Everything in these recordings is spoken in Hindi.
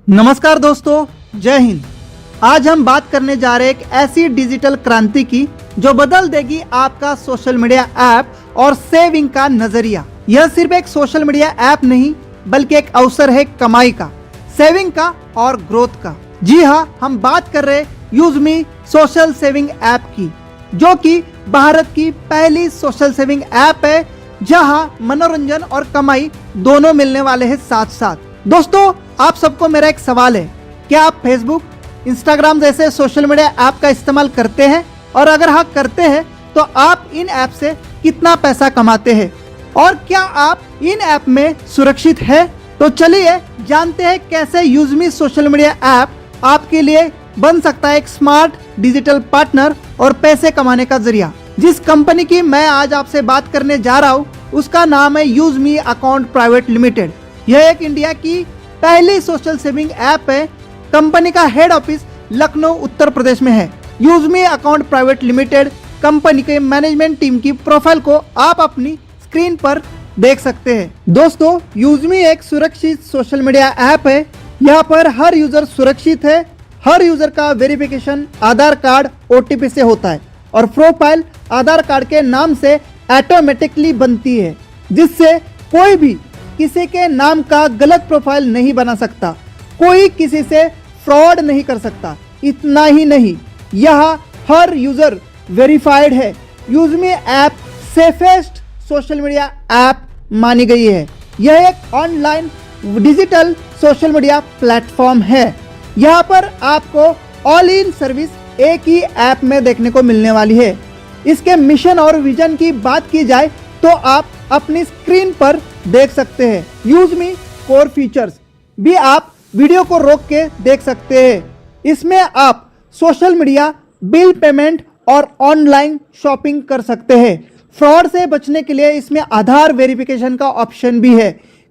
नमस्कार दोस्तों, जय हिंद। आज हम बात करने जा रहे हैं एक ऐसी डिजिटल क्रांति की जो बदल देगी आपका सोशल मीडिया ऐप और सेविंग का नजरिया। यह सिर्फ एक सोशल मीडिया ऐप नहीं बल्कि एक अवसर है कमाई का, सेविंग का और ग्रोथ का। जी हाँ, हम बात कर रहे यूजमी सोशल सेविंग ऐप की, जो कि भारत की पहली सोशल सेविंग ऐप है जहां मनोरंजन और कमाई दोनों मिलने वाले हैं साथ साथ। दोस्तों, आप सबको मेरा एक सवाल है, क्या आप फेसबुक, इंस्टाग्राम जैसे सोशल मीडिया ऐप का इस्तेमाल करते हैं? और अगर हाँ करते हैं तो आप इन ऐप से कितना पैसा कमाते हैं और क्या आप इन ऐप में सुरक्षित है? तो चलिए जानते हैं कैसे यूजमी सोशल मीडिया ऐप आपके लिए बन सकता है एक स्मार्ट डिजिटल पार्टनर और पैसे कमाने का जरिया। जिस कंपनी की मैं आज आपसे बात करने जा रहा हूँ उसका नाम है यूजमी अकाउंट प्राइवेट लिमिटेड। यह एक इंडिया की पहली सोशल सेविंग ऐप है। कंपनी का हेड ऑफिस लखनऊ उत्तर प्रदेश में है। यूजमी अकाउंट प्राइवेट लिमिटेड कंपनी के मैनेजमेंट टीम की प्रोफाइल को आप अपनी स्क्रीन पर देख सकते हैं। दोस्तों, यूजमी एक सुरक्षित सोशल मीडिया ऐप है। यहाँ पर हर यूजर सुरक्षित है। हर यूजर का वेरिफिकेशन आधार कार्ड OTP से होता है और प्रोफाइल आधार कार्ड के नाम से ऑटोमेटिकली बनती है, जिससे कोई भी किसी के नाम का गलत प्रोफाइल नहीं बना सकता, कोई किसी से फ्रॉड नहीं कर सकता। इतना ही नहीं, यहाँ हर यूजर वेरीफाइड है। Useme app safest social media app मानी गई है। यह एक online digital social media platform है। यहाँ पर आपको ऑल इन सर्विस एक ही ऐप में देखने को मिलने वाली है। इसके मिशन और विजन की बात की जाए तो आप अपनी स्क्रीन पर देख सकते हैं। यूजमी कोर फीचर्स भी आप वीडियो को रोक के देख सकते हैं। इसमें आप सोशल मीडिया, बिल पेमेंट और ऑनलाइन शॉपिंग कर सकते हैं। फ्रॉड से बचने के लिए इसमें आधार वेरिफिकेशन का ऑप्शन भी है।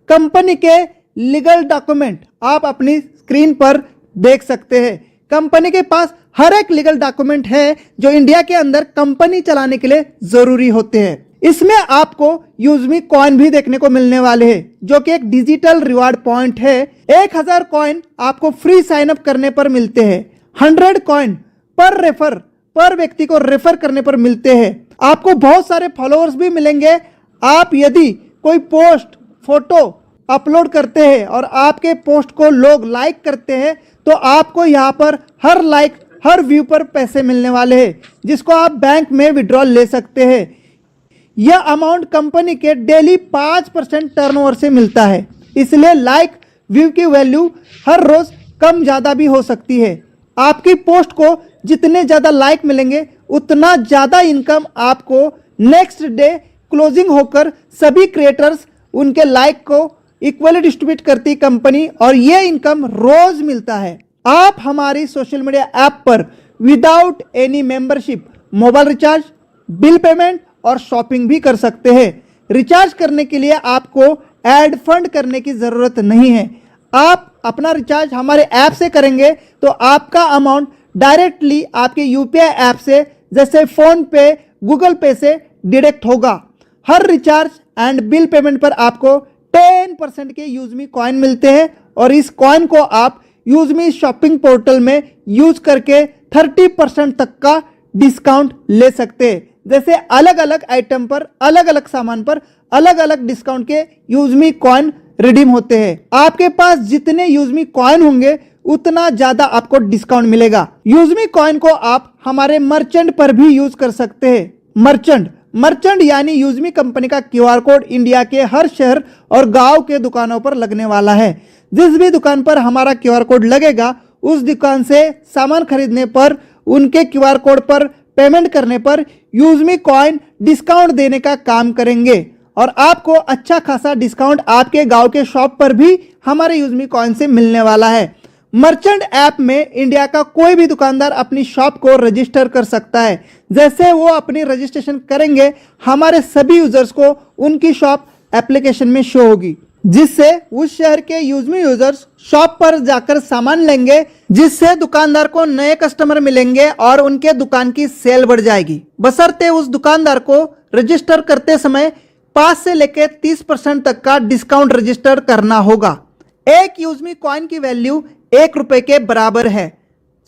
कंपनी के लीगल डॉक्यूमेंट आप अपनी स्क्रीन पर देख सकते हैं। कंपनी के पास हर एक लीगल डॉक्यूमेंट है जो इंडिया के अंदर कंपनी चलाने के लिए जरूरी होते हैं। इसमें आपको यूजमी कॉइन भी देखने को मिलने वाले हैं, जो कि एक डिजिटल रिवार्ड पॉइंट है। 1000 कॉइन आपको फ्री साइन अप करने पर मिलते हैं। 100 कॉइन पर व्यक्ति को रेफर करने पर मिलते हैं। आपको बहुत सारे फॉलोअर्स भी मिलेंगे। आप यदि कोई पोस्ट, फोटो अपलोड करते हैं और आपके पोस्ट को लोग लाइक करते हैं तो आपको यहाँ पर हर लाइक, हर व्यू पर पैसे मिलने वाले हैं, जिसको आप बैंक में विड्रॉल ले सकते हैं। यह अमाउंट कंपनी के डेली 5% टर्नओवर से मिलता है, इसलिए लाइक, व्यू की वैल्यू हर रोज कम ज़्यादा भी हो सकती है। आपकी पोस्ट को जितने ज़्यादा लाइक मिलेंगे उतना ज़्यादा इनकम आपको नेक्स्ट डे क्लोजिंग होकर सभी क्रिएटर्स उनके लाइक को इक्वली डिस्ट्रीब्यूट करती कंपनी, और ये इनकम रोज मिलता है। आप हमारी सोशल मीडिया ऐप पर without any membership mobile recharge, bill payment और शॉपिंग भी कर सकते हैं। रिचार्ज करने के लिए आपको एड फंड करने की ज़रूरत नहीं है। आप अपना रिचार्ज हमारे ऐप से करेंगे तो आपका अमाउंट डायरेक्टली आपके UPI ऐप से, जैसे फोन पे, गूगल पे से डिडक्ट होगा। हर रिचार्ज एंड बिल पेमेंट पर आपको 10% के यूजमी कॉइन मिलते हैं और इस कॉइन को आप यूजमी शॉपिंग पोर्टल में यूज करके 30% तक का डिस्काउंट ले सकते हैं। जैसे अलग अलग आइटम पर, अलग अलग सामान पर अलग अलग डिस्काउंट के यूजमी कॉइन रिडीम होते हैं। आपके पास जितने यूजमी कॉइन होंगे उतना ज्यादा आपको डिस्काउंट मिलेगा। यूजमी कॉइन को आप हमारे मर्चेंट पर भी यूज कर सकते हैं। मर्चेंट यानी यूजमी कंपनी का QR कोड इंडिया के हर शहर और गांव के दुकानों पर लगने वाला है। जिस भी दुकान पर हमारा QR कोड लगेगा उस दुकान से सामान खरीदने पर, उनके QR कोड पर पेमेंट करने पर यूजमी कॉइन डिस्काउंट देने का काम करेंगे और आपको अच्छा खासा डिस्काउंट आपके गांव के शॉप पर भी हमारे यूजमी कॉइन से मिलने वाला है। मर्चेंट ऐप में इंडिया का कोई भी दुकानदार अपनी शॉप को रजिस्टर कर सकता है। जैसे वो अपनी रजिस्ट्रेशन करेंगे, हमारे सभी यूजर्स को उनकी शॉप एप्लीकेशन में शो होगी, जिससे उस शहर के यूजमी यूजर्स शॉप पर जाकर सामान लेंगे, जिससे दुकानदार को नए कस्टमर मिलेंगे और उनके दुकान की सेल बढ़ जाएगी। बशर्ते उस दुकानदार को रजिस्टर करते समय 5 से लेकर 30% तक का डिस्काउंट रजिस्टर करना होगा। एक यूजमी कॉइन की वैल्यू 1 रुपए के बराबर है।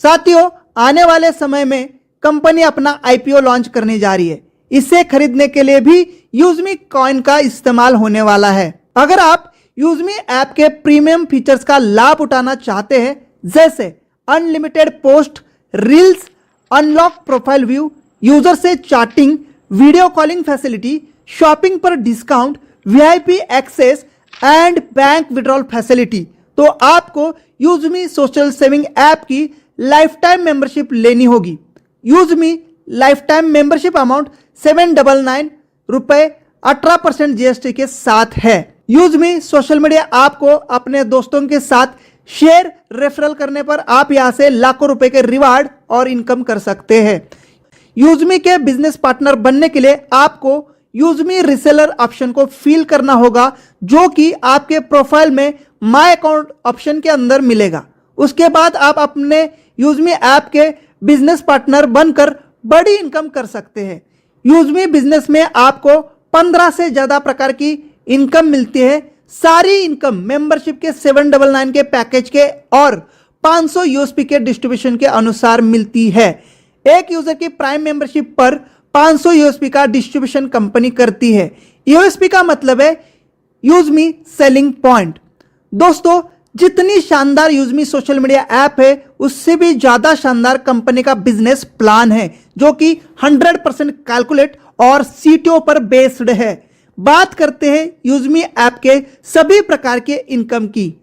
साथियों, आने वाले समय में कंपनी अपना आईपीओ लॉन्च करने जा रही है। इसे खरीदने के लिए भी यूजमी कॉइन का इस्तेमाल होने वाला है। अगर आप यूजमी ऐप के प्रीमियम फीचर्स का लाभ उठाना चाहते हैं, जैसे unlimited post, reels, unlock profile view, user से chatting, video calling facility, shopping पर discount, VIP access and bank withdrawal facility, तो आपको यूजमी सोशल सेविंग ऐप की लाइफ टाइम मेंबरशिप लेनी होगी। Useme lifetime membership amount 799 रुपए 18% जीएसटी के साथ है। यूजमी सोशल मीडिया ऐप को अपने दोस्तों के साथ शेयर, रेफरल करने पर आप यहां से लाखों रुपए के रिवार्ड और इनकम कर सकते हैं। यूजमी के बिजनेस पार्टनर बनने के लिए आपको यूजमी रिसेलर ऑप्शन को फिल करना होगा, जो कि आपके प्रोफाइल में माय अकाउंट ऑप्शन के अंदर मिलेगा। उसके बाद आप अपने यूजमी ऐप के बिजनेस पार्टनर बनकर बड़ी इनकम कर सकते हैं। यूजमी बिजनेस में आपको 15 से ज्यादा प्रकार की इनकम मिलती है। सारी इनकम मेंबरशिप के 799 के पैकेज के और 500 यूएसपी के डिस्ट्रीब्यूशन के अनुसार मिलती है। एक यूजर की प्राइम मेंबरशिप पर 500 यूएसपी का डिस्ट्रीब्यूशन कंपनी करती है। यूएसपी का मतलब है यूजमी सेलिंग पॉइंट। दोस्तों, जितनी शानदार यूजमी सोशल मीडिया ऐप है, उससे भी ज्यादा शानदार कंपनी का बिजनेस प्लान है, जो कि 100% कैलकुलेट और सीटीओ पर बेस्ड है। बात करते हैं यूजमी ऐप के सभी प्रकार के इनकम की।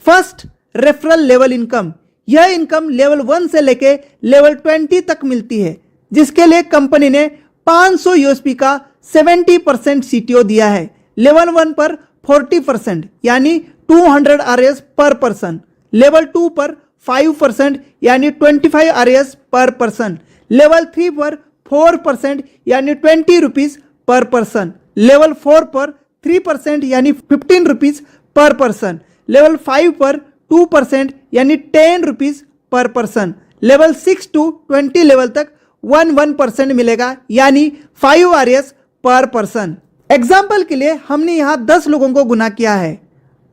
First, referral level income. यह इनकम लेवल 1 से लेके लेवल 20 तक मिलती है, जिसके लिए कंपनी ने 500 यूएसपी का 70% सीटीओ दिया है। लेवल 1 पर 40% यानी 200 आरएस पर पर्सन, लेवल 2 पर 5% यानी 25 आरएस पर पर्सन, लेवल 3 पर 4% यानी 20 रुपीज पर पर्सन, लेवल 4 पर 3% यानी 15 रुपीज पर पर्सन, लेवल 5 पर 2% यानी 10 rupees per person, level 6 to 20 level तक 1% मिलेगा यानी 5 आरएस पर पर्सन। एग्जाम्पल के लिए हमने यहां 10 लोगों को गुना किया है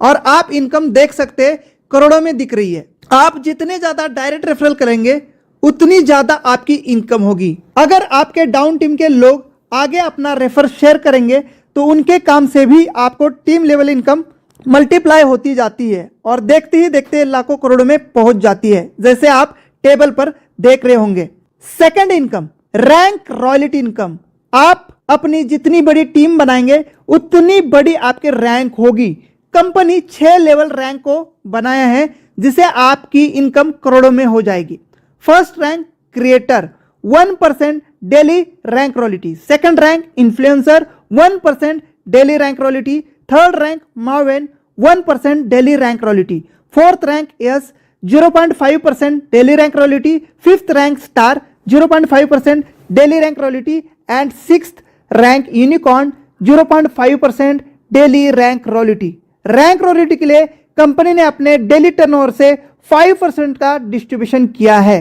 और आप इनकम देख सकते हैं, करोड़ों में दिख रही है। आप जितने ज्यादा डायरेक्ट रेफरल करेंगे, उतनी ज्यादा आपकी इनकम होगी। अगर आपके डाउन टीम के लोग आगे अपना रेफर शेयर करेंगे, तो उनके काम से भी आपको टीम लेवल इनकम मल्टीप्लाई होती जाती है और देखते ही देखते लाखों करोड़ों में पहुंच जाती है, जैसे आप टेबल पर देख रहे होंगे। Second income, rank royalty income. आप अपनी जितनी बड़ी टीम बनाएंगे, उतनी बड़ी आपकी रैंक होगी। कंपनी 6 लेवल रैंक को बनाया है, जिसे आपकी इनकम करोड़ों में हो जाएगी। First rank creator, 1% daily rank royalty. Second rank influencer, 1% daily rank royalty. Third rank Maven, 1% daily rank royalty. Fourth rank yes, 0.5% daily rank royalty. Fifth rank star, 0.5% daily rank royalty and sixth rank unicorn, 0.5% daily rank royalty. Rank royalty के लिए कंपनी ने अपने डेली टर्नओवर से 5% का डिस्ट्रीब्यूशन किया है।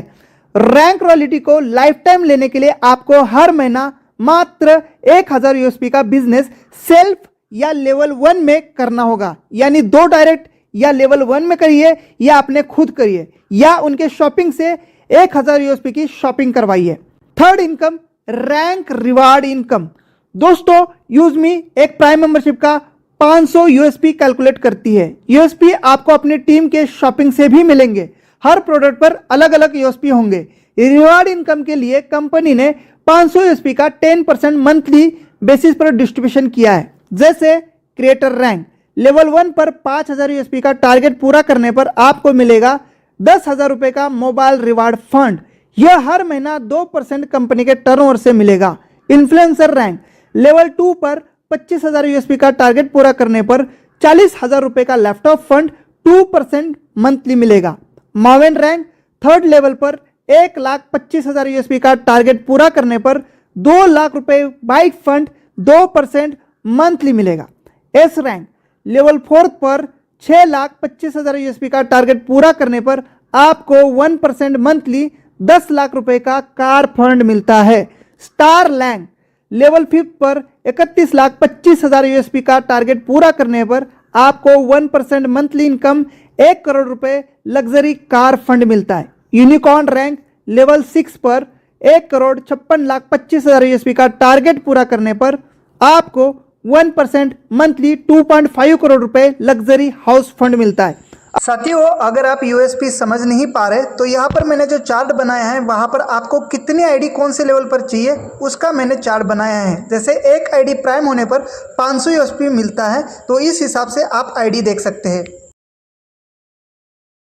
रैंक रॉयल्टी को लाइफ टाइम लेने के लिए आपको हर महीना मात्र 1000 यूएसपी का बिजनेस सेल्फ या लेवल 1 में करना होगा, यानी 2 डायरेक्ट या लेवल 1 में करिए या आपने खुद करिए या उनके शॉपिंग से 1000 यूएसपी की शॉपिंग करवाइए। Third income, rank reward income. दोस्तों, यूजमी एक प्राइम मेंबरशिप का 500 यूएसपी कैलकुलेट करती है। यूएसपी आपको अपनी टीम के शॉपिंग से भी मिलेंगे। हर प्रोडक्ट पर अलग अलग यूएसपी होंगे। रिवार्ड इनकम के लिए कंपनी ने 500 यूएसपी का 10% मंथली बेसिस पर डिस्ट्रीब्यूशन किया है। जैसे क्रिएटर रैंक, लेवल 1 पर 5000 यूएसपी का टारगेट पूरा करने पर आपको मिलेगा 10,000 रुपए का मोबाइल रिवार्ड फंड। यह हर महीना 2% कंपनी के टर्नओवर से मिलेगा। इन्फ्लुएंसर रैंक, लेवल 2 पर 25,000 यूएसपी का टारगेट पूरा करने पर 40,000 रुपए का लैपटॉप फंड 2% मंथली मिलेगा। मावेन रैंक, थर्ड लेवल पर 1,25,000 यूएसपी का टारगेट पूरा करने पर 2 लाख रुपए बाइक फंड 2% मंथली मिलेगा। एस रैंक, लेवल 4 पर 6,25,000 यूएसपी का टारगेट पूरा करने पर आपको 1% मंथली 10 लाख रुपए का कार फंड मिलता है। स्टार रैंक, लेवल 5 पर 31,25,000 यूएसपी का टारगेट पूरा करने पर आपको 1% मंथली इनकम 1 करोड़ रुपए लग्जरी कार फंड मिलता है। यूनिकॉर्न रैंक लेवल 6 पर 1,56,25,000 यूएसपी का टारगेट पूरा करने पर आपको 1% मंथली 2.5 करोड़ रुपए लग्जरी हाउस फंड मिलता है। साथियों, अगर आप यूएसपी समझ नहीं पा रहे तो यहाँ पर मैंने जो चार्ट बनाया है वहाँ पर आपको कितनी आईडी कौन से लेवल पर चाहिए उसका मैंने चार्ट बनाया है। जैसे एक आईडी प्राइम होने पर 500 यूएसपी मिलता है, तो इस हिसाब से आप आईडी देख सकते हैं।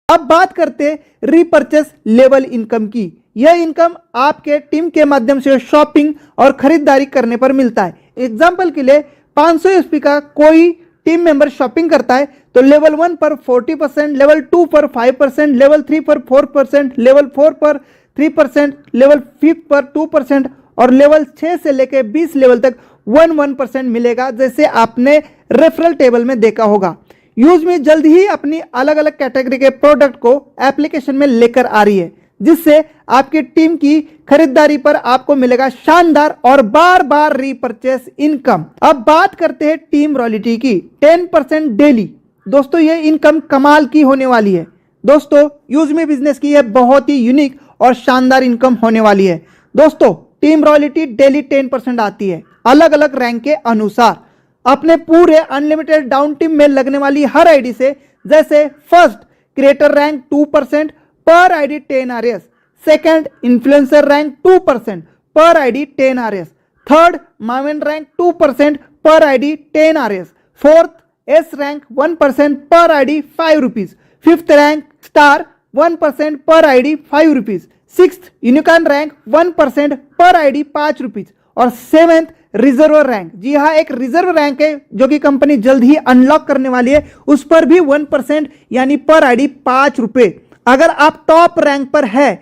अब बात करते हैं रीपर्चेस लेवल इनकम की। यह इनकम आपके टीम के माध्यम से शॉपिंग और खरीदारी करने पर मिलता है। एग्जाम्पल के लिए 500 यूएसपी का कोई टीम मेंबर शॉपिंग करता है तो लेवल 1 पर 40%, लेवल 2 पर 5%, लेवल 3 पर 4%, लेवल 4 पर 3%, लेवल 5 पर 2% और लेवल 6 से लेकर 20 लेवल तक 1% मिलेगा, जैसे आपने रेफरल टेबल में देखा होगा। यूजमी जल्द ही अपनी अलग अलग कैटेगरी के प्रोडक्ट को एप्लीकेशन में लेकर आ रही है, जिससे आपकी टीम की खरीदारी पर आपको मिलेगा शानदार और बार बार रीपर्चेस इनकम। अब बात करते हैं टीम रॉयल्टी की। 10% डेली। दोस्तों, ये इनकम कमाल की होने वाली है। दोस्तों, यूजमी बिजनेस की यह बहुत ही यूनिक और शानदार इनकम होने वाली है। दोस्तों, टीम रॉयल्टी डेली 10% आती है अलग अलग रैंक के अनुसार अपने पूरे अनलिमिटेड डाउन टीम में लगने वाली हर आईडी से। जैसे फर्स्ट क्रिएटर रैंक 2% पर ID 10 RS, second influencer rank 2% पर ID 10 RS, third Maven rank 2% पर ID 10 RS, fourth S rank 1% पर ID 5 rupees, fifth rank star 1% पर ID 5 rupees, sixth unicorn rank 1% पर आईडी 5 रुपीज और सेवेंथ रिजर्व रैंक। जी हाँ, एक रिजर्व रैंक है जो कि कंपनी जल्द ही अनलॉक करने वाली है, उस पर भी 1% यानी पर आईडी 5 रुपए। अगर आप टॉप रैंक पर है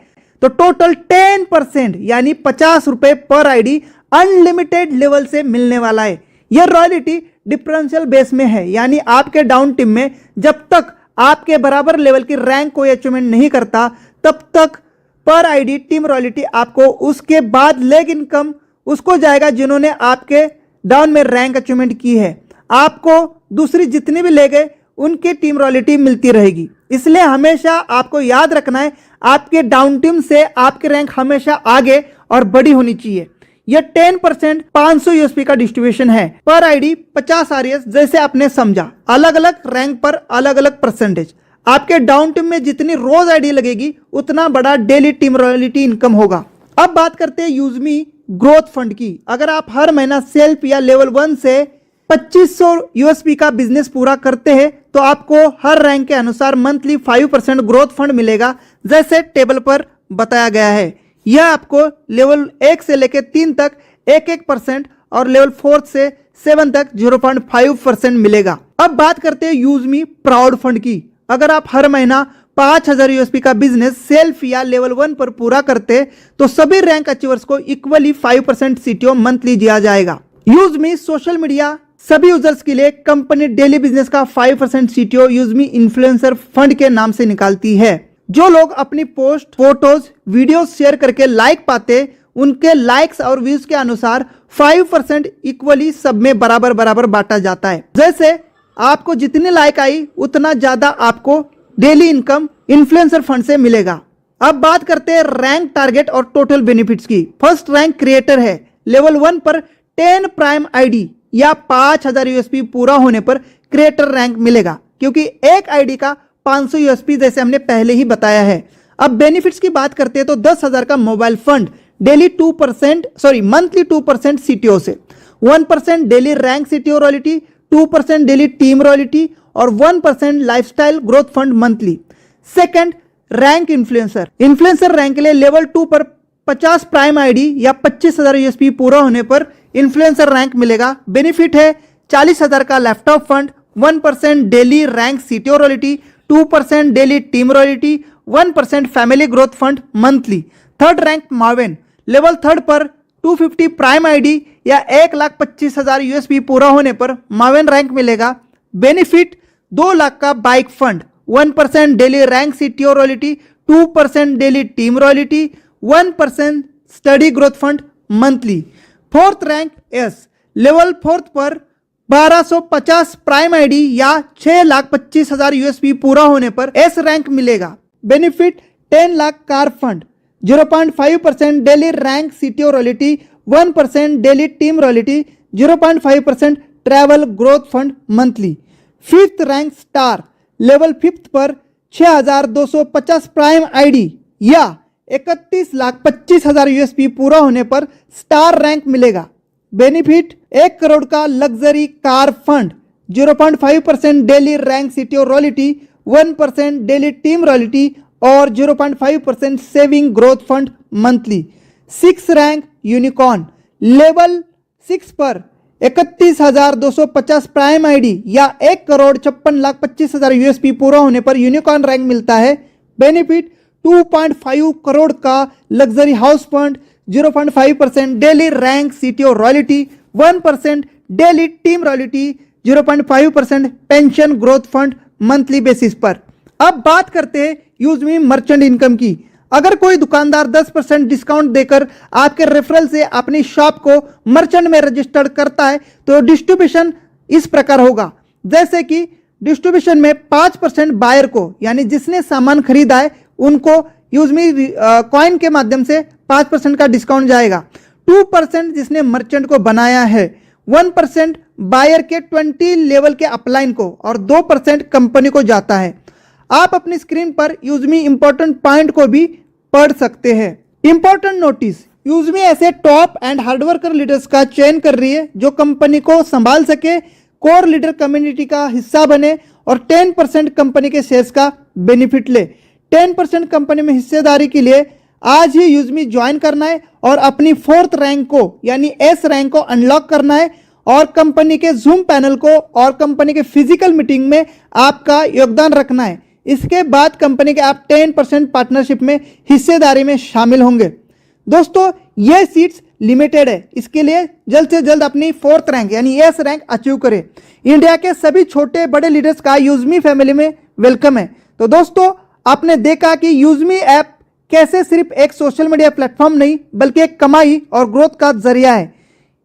तो टोटल 10% यानी 50 रुपए पर आईडी अनलिमिटेड लेवल से मिलने वाला है। यह रॉयल्टी डिफरेंशियल बेस में है, यानी आपके डाउन टीम में जब तक आपके बराबर लेवल की रैंक कोई अचीवमेंट नहीं करता तब तक पर आईडी टीम रॉयल्टी आपको, उसके बाद लेग इनकम उसको जाएगा जिन्होंने आपके डाउन में रैंक अचीवमेंट की है। आपको दूसरी जितनी भी लेग है उनकी टीम रॉयल्टी मिलती रहेगी। इसलिए हमेशा आपको याद रखना है, आपके डाउन टीम से आपकी रैंक हमेशा आगे और बड़ी होनी चाहिए। यह 10% 500 यूएसपी का डिस्ट्रीब्यूशन है पर आईडी 50 RS, जैसे आपने समझा। अलग अलग रैंक पर अलग अलग परसेंटेज। आपके डाउन टीम में जितनी रोज आईडी लगेगी उतना बड़ा डेली टीम रॉयल्टी इनकम होगा। अब बात करते हैं यूजमी ग्रोथ फंड की। अगर आप हर महीना सेल्फ या लेवल 1 से 2500 यूएसपी का बिजनेस पूरा करते हैं तो आपको हर रैंक के अनुसार मंथली 5% ग्रोथ फंड मिलेगा, जैसे टेबल पर बताया गया है। यह आपको लेवल 1 से लेकर 3 तक 1% और लेवल 4 से 7 तक 0.5% मिलेगा। अब बात करते हैं यूजमी प्राउड फंड की। अगर आप हर महीना 5000 यूएसपी का बिजनेस सेल्फ या लेवल 1 पर पूरा करते तो सभी रैंक अचीवर्स को इक्वली 5% सीटीओ मंथली दिया जाएगा। यूजमी सोशल मीडिया सभी यूजर्स के लिए कंपनी डेली बिजनेस का 5% सीटीओ यूजमी इन्फ्लुएंसर फंड के नाम से निकालती है। जो लोग अपनी पोस्ट, फोटोज, वीडियो शेयर करके लाइक पाते, उनके लाइक्स और व्यूज के अनुसार 5% इक्वली सब में बराबर बराबर बांटा जाता है। जैसे आपको जितनी लाइक आई उतना ज्यादा आपको डेली इनकम इन्फ्लुएंसर फंड से मिलेगा। अब बात करते हैं रैंक, टारगेट और टोटल बेनिफिट्स की। फर्स्ट रैंक क्रिएटर है। लेवल 1 पर 10 प्राइम आईडी या 5000 यूएसपी पूरा होने पर क्रिएटर रैंक मिलेगा, क्योंकि एक आईडी का 500 यूएसपी, जैसे हमने पहले ही बताया है। अब बेनिफिट्स की बात करते हैं तो 10,000 का mobile fund daily monthly 2% CTO से, 1% daily rank CTO royalty, 2% daily team royalty और 1% lifestyle growth fund monthly. Second rank influencer rank के लिए लेवल 2 पर 50 प्राइम आईडी या 25,000 यूएसपी पूरा होने पर इन्फ्लुएंसर रैंक मिलेगा। बेनिफिट है 40,000 का laptop fund, 1% daily rank CTO royalty, 2% daily team royalty, 1% family growth fund monthly. Third rank Maven, level 3 पर 250 प्राइम आईडी या 1,25,000 यूएसपी पूरा होने पर मावेन रैंक मिलेगा। बेनिफिट 2 लाख का bike fund, 1% daily rank CTO royalty, 2% daily team royalty, 1% study growth fund monthly. Fourth rank S, level 4 पर 1250 प्राइम आईडी या 6,25,000 यूएसपी पूरा होने पर एस रैंक मिलेगा। Benefit 10 lakh car fund, 0.5% daily rank CTO royalty, 1% daily team royalty, 0.5% travel growth fund monthly. Fifth rank star, level fifth पर 6,250 प्राइम आईडी या 31,25,000 यूएसपी पूरा होने पर स्टार रैंक मिलेगा। बेनिफिट 1 करोड़ का luxury car fund, 0.5% daily rank CTO royalty, 1% daily team royalty और 0.5% saving growth fund monthly. 6 rank unicorn, level 6 पर 31,250 प्राइम आईडी या 1,56,25,000 यूएसपी पूरा होने पर यूनिकॉर्न रैंक मिलता है। बेनिफिट 2.5 करोड़ का luxury house fund, 0.5% daily rank CTO royalty, 1% daily team royalty, 0.5% pension growth fund monthly basis पर। अब बात करते हैं यूजमी मर्चेंट इनकम की। अगर कोई दुकानदार 10% डिस्काउंट देकर आपके रेफरल से अपनी शॉप को मर्चेंट में रजिस्टर्ड करता है तो डिस्ट्रीब्यूशन इस प्रकार होगा। जैसे कि डिस्ट्रीब्यूशन में 5% बायर को, यानी जिसने सामान खरीदा है उनको यूजमी कॉइन के माध्यम से 5% का डिस्काउंट जाएगा। 2% जिसने मर्चेंट को बनाया है, 1% बायर के 20 लेवल के अपलाइन को और 2% कंपनी को जाता है। आप अपनी स्क्रीन पर यूजमी इंपॉर्टेंट पॉइंट को भी पढ़ सकते हैं। इंपॉर्टेंट नोटिस, यूजमी ऐसे टॉप एंड हार्डवर्कर लीडर्स का चयन कर रही है जो कंपनी को संभाल सके, कोर लीडर कम्युनिटी का हिस्सा बने और 10% कंपनी के शेयर्स का बेनिफिट ले। 10% कंपनी में हिस्सेदारी के लिए आज ही यूजमी ज्वाइन करना है और अपनी 4th रैंक को यानी एस रैंक को अनलॉक करना है और कंपनी के जूम पैनल को और कंपनी के फिजिकल मीटिंग में आपका योगदान रखना है। इसके बाद कंपनी के आप 10% पार्टनरशिप में हिस्सेदारी में शामिल होंगे। दोस्तों ये सीट्स लिमिटेड है, इसके लिए जल्द से जल्द अपनी 4th रैंक यानी एस रैंक अचीव करें। इंडिया के सभी छोटे बड़े लीडर्स का यूजमी फैमिली में वेलकम है। तो दोस्तों आपने देखा कि यूजमी ऐप कैसे सिर्फ एक सोशल मीडिया प्लेटफॉर्म नहीं बल्कि एक कमाई और ग्रोथ का जरिया है।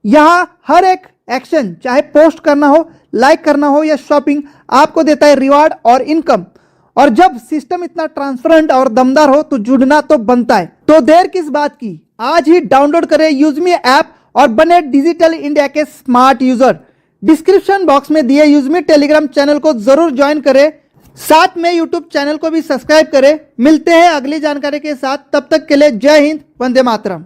यहाँ हर एक एक्शन, चाहे पोस्ट करना हो, लाइक करना हो या शॉपिंग, आपको देता है रिवार्ड और इनकम। और जब सिस्टम इतना ट्रांसपेरेंट और दमदार हो तो जुड़ना तो बनता है। तो देर किस बात की, आज ही डाउनलोड करें यूजमी ऐप और बने डिजिटल इंडिया के स्मार्ट यूजर। डिस्क्रिप्शन बॉक्स में दिए यूजमी टेलीग्राम चैनल को जरूर ज्वाइन करें, साथ में यूट्यूब चैनल को भी सब्सक्राइब करें। मिलते हैं अगली जानकारी के साथ, तब तक के लिए जय हिंद, वंदे मातरम।